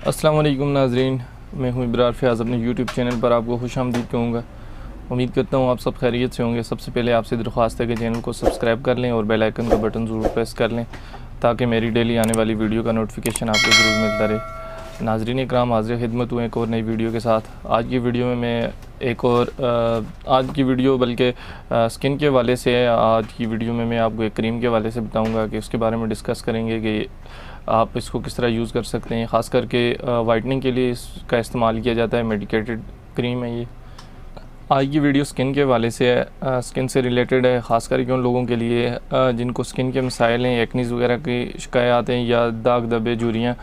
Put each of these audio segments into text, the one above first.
अस्सलाम वालेकुम नाज़रीन, मैं हूं इब्रार फ़याज़। अपने यूट्यूब चैनल पर आपको खुशामदीद कहूँगा। उम्मीद करता हूं आप सब खैरियत से होंगे। सबसे पहले आपसे दरख्वास्त है कि चैनल को सब्सक्राइब कर लें और बेल आइकन का बटन ज़रूर प्रेस कर लें ताकि मेरी डेली आने वाली वीडियो का नोटिफिकेशन आपको ज़रूर मिलता रहे। नाज़रीन इकराम, हाज़िर खिदमत हूँ एक और नई वीडियो के साथ। आज की वीडियो में मैं आज की वीडियो बल्कि स्किन के वाले से है। आज की वीडियो में मैं आपको एक क्रीम के वाले से बताऊंगा कि उसके बारे में डिस्कस करेंगे कि आप इसको किस तरह यूज़ कर सकते हैं। ख़ास करके वाइटनिंग के लिए इसका इस्तेमाल किया जाता है। मेडिकेटेड क्रीम है ये। आज की वीडियो स्किन के वाले से है, स्किन से रिलेटेड है। ख़ास करके उन लोगों के लिए जिनको स्किन के मसाइल हैं, एक्नीज़ वगैरह की शिकायत हैं या दाग धब्बे झुर्रियाँ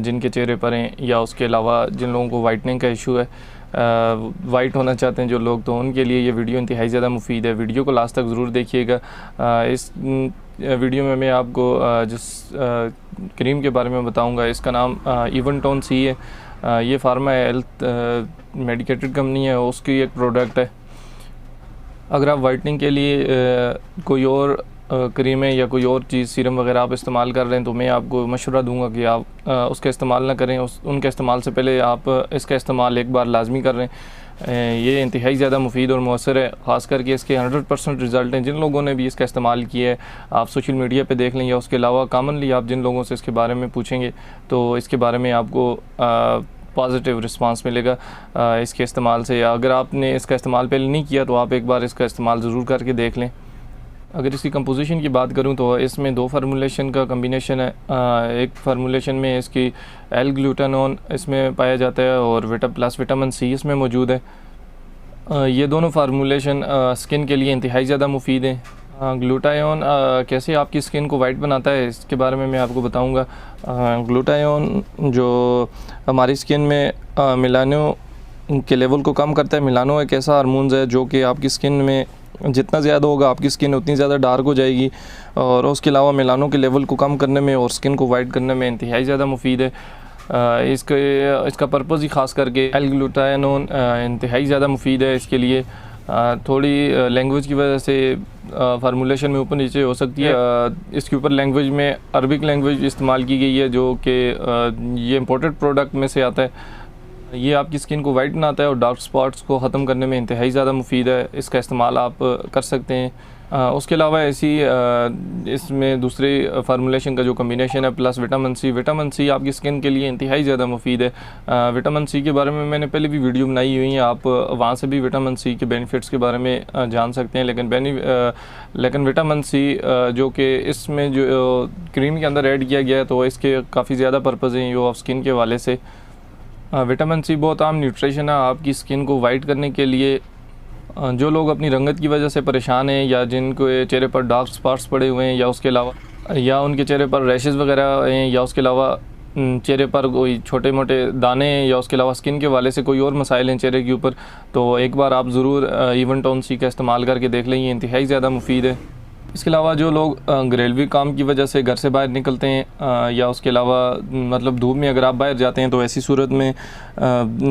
जिनके चेहरे पर हैं, या उसके अलावा जिन लोगों को वाइटनिंग का इशू है, वाइट होना चाहते हैं जो लोग, तो उनके लिए ये वीडियो इंतहाई ज़्यादा मुफीद है। वीडियो को लास्ट तक ज़रूर देखिएगा। इस वीडियो में मैं आपको जिस क्रीम के बारे में बताऊंगा इसका नाम इवनटोन सी है। ये फार्मा हेल्थ मेडिकेटेड कंपनी है, उसकी एक प्रोडक्ट है। अगर आप वाइटनिंग के लिए कोई और क्रीमें या कोई और चीज़ सीरम वगैरह आप इस्तेमाल कर रहे हैं तो मैं आपको मशवरा दूंगा कि आप उसका इस्तेमाल ना करें। उनके इस्तेमाल से पहले आप इसका इस्तेमाल एक बार लाजमी कर रहे हैं। ये इंतहाई ज़्यादा मुफीद और मौसर है। ख़ास करके इसके 100% रिज़ल्ट हैं। जिन लोगों ने भी इसका इस्तेमाल किया है, आप सोशल मीडिया पे देख लें या उसके अलावा कॉमनली आप जिन लोगों से इसके बारे में पूछेंगे तो इसके बारे में आपको पॉजिटिव रिस्पांस मिलेगा इसके इस्तेमाल से। या अगर आपने इसका इस्तेमाल पहले नहीं किया तो आप एक बार इसका इस्तेमाल ज़रूर करके देख लें। अगर इसकी कंपोजिशन की बात करूं तो इसमें दो फार्मूलेशन का कम्बिनेशन है। एक फार्मूलेशन में इसकी एल ग्लूटानोन इसमें पाया जाता है और विटामिन सी इसमें मौजूद है। ये दोनों फार्मूलेशन स्किन के लिए इंतहाई ज़्यादा मुफीद हैं। ग्लूटायोन कैसे आपकी स्किन को वाइट बनाता है इसके बारे में मैं आपको बताऊंगा। ग्लूटायोन जो हमारी स्किन में मिलानो के लेवल को कम करता है। मिलानो एक ऐसा हार्मोन है जो कि आपकी स्किन में जितना ज़्यादा होगा आपकी स्किन उतनी ज़्यादा डार्क हो जाएगी, और उसके अलावा मिलानो के लेवल को कम करने में और स्किन को वाइट करने में इंतहाई ज़्यादा मुफीद है। इसका पर्पज़ ही ख़ास करके एल ग्लूटानोन इंतहाई ज़्यादा मुफीद है इसके लिए। थोड़ी लैंग्वेज की वजह से फार्मूलेशन में ऊपर नीचे हो सकती है। इसके ऊपर लैंग्वेज में अरबिक लैंग्वेज इस्तेमाल की गई है जो कि ये इम्पोर्टेड प्रोडक्ट में से आता है। ये आपकी स्किन को वाइट बनाता है और डार्क स्पॉट्स को ख़त्म करने में इंतहाई ज़्यादा मुफीद है। इसका इस्तेमाल आप कर सकते हैं। उसके अलावा ऐसी इसमें दूसरे फार्मूलेशन का जो कम्बिनेशन है प्लस विटामिन सी आपकी स्किन के लिए इंतहाई ज़्यादा मुफीद है। विटामिन सी के बारे में मैंने पहले भी वीडियो बनाई हुई है, आप वहाँ से भी विटामिन सी के बेनिफिट्स के बारे में जान सकते हैं। लेकिन विटामिन सी जो कि इसमें जो क्रीम के अंदर ऐड किया गया है तो इसके काफ़ी ज़्यादा पर्पज़ हैं जो ऑफ स्किन के वाले से। विटामिन सी बहुत आम न्यूट्रिशन है आपकी स्किन को वाइट करने के लिए। जो लोग अपनी रंगत की वजह से परेशान हैं या जिनको चेहरे पर डार्क स्पॉट्स पड़े हुए हैं या उसके अलावा या उनके चेहरे पर रैशेज़ वगैरह हैं या उसके अलावा चेहरे पर कोई छोटे मोटे दाने हैं या उसके अलावा स्किन के वाले से कोई और मसाइल हैं चेहरे के ऊपर, तो एक बार आप ज़रूर इवनटोन सी का इस्तेमाल करके देख लें। ये इंतहाई ज़्यादा मुफीद है। इसके अलावा जो लोग घरेलवी काम की वजह से घर से बाहर निकलते हैं या उसके अलावा मतलब धूप में अगर आप बाहर जाते हैं तो ऐसी सूरत में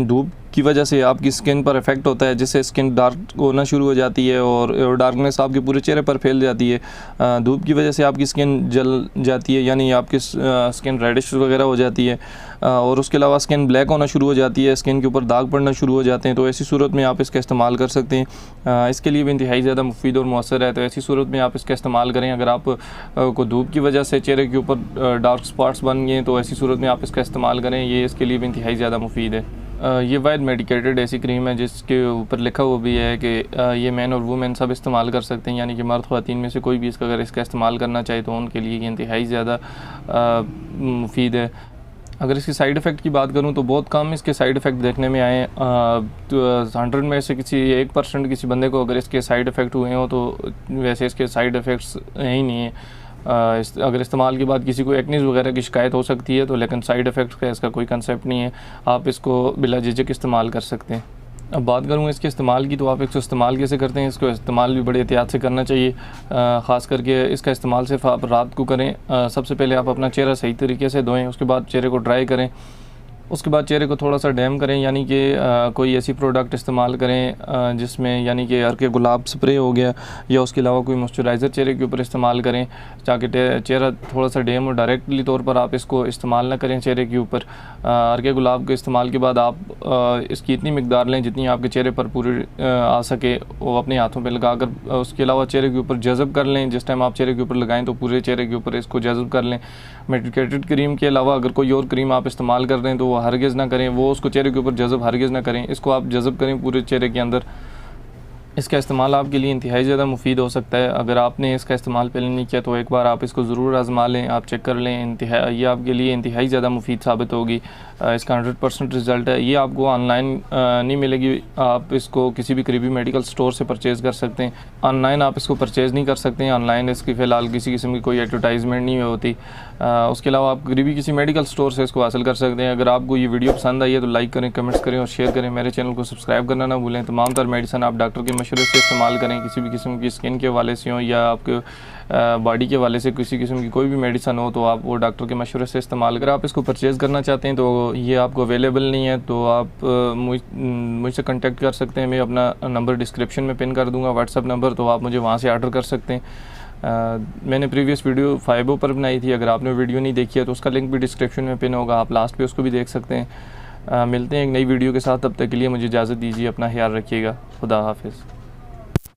धूप की वजह से आपकी स्किन पर इफ़ेक्ट होता है जिससे स्किन डार्क होना शुरू हो जाती है और डार्कनेस आपके पूरे चेहरे पर फैल जाती है। धूप की वजह से आपकी स्किन जल जाती है, यानी आपकी स्किन रेडिश वगैरह हो जाती है, और उसके अलावा स्किन ब्लैक होना शुरू हो जाती है, स्किन के ऊपर दाग पड़ना शुरू हो जाते हैं। तो ऐसी सूरत में आप इसका इस्तेमाल कर सकते हैं। इसके लिए भी इंतहाई ज़्यादा मुफीद और मौसर है। तो ऐसी सूरत में आप इसका इस्तेमाल करें। अगर आप को धूप की वजह से चेहरे के ऊपर डार्क स्पॉट्स बन गए तो ऐसी सूरत में आप इसका इस्तेमाल करें। ये इसके लिए भी इंतहाई ज़्यादा मुफीद है। ये वाइड मेडिकेटेड ऐसी क्रीम है जिसके ऊपर लिखा हुआ भी है कि ये मैन और वुमेन सब इस्तेमाल कर सकते हैं, यानी कि मर्द ख़वातीन में से कोई भी इसका अगर इसका इस्तेमाल करना चाहे तो उनके लिए ये इंतहाई ज़्यादा मुफीद है। अगर इसकी साइड इफ़ेक्ट की बात करूं तो बहुत कम इसके साइड इफ़ेक्ट देखने में आए। तो 100 में से किसी 1% किसी बंदे को अगर इसके साइड इफ़ेक्ट हुए हों तो वैसे इसके साइड इफ़ेक्ट्स है ही नहीं है। अगर इस्तेमाल के बाद किसी को एक्नीज़ वगैरह की शिकायत हो सकती है तो लेकिन साइड इफ़ेक्ट का इसका कोई कंसेप्ट नहीं है। आप इसको बिला झिझक इस्तेमाल कर सकते हैं। अब बात करूँ इसके इस्तेमाल की तो आप इसको इस्तेमाल कैसे करते हैं। इसको इस्तेमाल भी बड़े एहतियात से करना चाहिए। ख़ास करके इसका इस्तेमाल सिर्फ आप रात को करें। सबसे पहले आप अपना चेहरा सही तरीके से धोएं, उसके बाद चेहरे को ड्राई करें। उसके बाद चेहरे को थोड़ा सा डैम करें, यानी कि कोई ऐसी प्रोडक्ट इस्तेमाल करें जिसमें यानी कि अर्के गुलाब स्प्रे हो गया, या उसके अलावा कोई मॉइस्चराइज़र चेहरे के ऊपर इस्तेमाल करें ताकि चेहरा थोड़ा सा डैम हो। डायरेक्टली तौर पर आप इसको इस्तेमाल ना करें चेहरे के ऊपर। अर्के गुलाब के इस्तेमाल के बाद आप इसकी इतनी मिकदार लें जितनी आपके चेहरे पर पूरी आ सके, वो अपने हाथों पर लगा कर उसके अलावा चेहरे के ऊपर जज़ब कर लें। जिस टाइम आप चेहरे के ऊपर लगाएं तो पूरे चेहरे के ऊपर इसको जज़ब कर लें। मेडिकेटेड क्रीम के अलावा अगर कोई और क्रीम आप इस्तेमाल कर रहे हैं तो वो हरगिज़ ना करें, वो उसको चेहरे के ऊपर जज़ब हरगिज़ ना करें, इसको आप जज़ब करें पूरे चेहरे के अंदर। इसका इस्तेमाल आपके लिए इंतहाई ज़्यादा मुफीद हो सकता है। अगर आपने इसका इस्तेमाल पहले नहीं किया तो एक बार आप इसको ज़रूर आज़मा लें, आप चेक कर लें, ये आपके लिए इंतहाई ज़्यादा मुफीद साबित होगी। इसका 100% रिज़ल्ट है। ये आपको ऑनलाइन नहीं मिलेगी, आप इसको किसी भी करीबी मेडिकल स्टोर से परचेज़ कर सकते हैं। ऑनलाइन आप इसको परचेज़ नहीं कर सकते हैं, ऑनलाइन इसकी फ़िलहाल किसी किस्म की कोई एडवर्टाइजमेंट नहीं होती। उसके अलावा आप करीबी किसी मेडिकल स्टोर से इसको हासिल कर सकते हैं। अगर आपको ये वीडियो पसंद आई है तो लाइक करें, कमेंट्स करें और शेयर करें। मेरे चैनल को सब्सक्राइब करना ना भूलें। तमाम तर मेडिसिन आप डॉक्टर के मशवरे से इस्तेमाल करें, किसी भी किस्म की स्किन के हवाले से हो या आपके बॉडी के हवाले से किसी किस्म की कोई भी मेडिसिन हो तो आप वो डॉक्टर के मशवरे से इस्तेमाल करें। आप इसको परचेज़ करना चाहते हैं तो ये आपको अवेलेबल नहीं है तो आप मुझसे कांटेक्ट कर सकते हैं। मैं अपना नंबर डिस्क्रिप्शन में पिन कर दूंगा, व्हाट्सअप नंबर, तो आप मुझे वहाँ से ऑर्डर कर सकते हैं। मैंने प्रीवियस वीडियो फाइबो पर बनाई थी, अगर आपने वीडियो नहीं देखी है तो उसका लिंक भी डिस्क्रिप्शन में पिन होगा, आप लास्ट पे उसको भी देख सकते हैं। मिलते हैं एक नई वीडियो के साथ, तब तक के लिए मुझे इजाज़त दीजिए, अपना ख्याल रखिएगा। खुदा हाफिज़।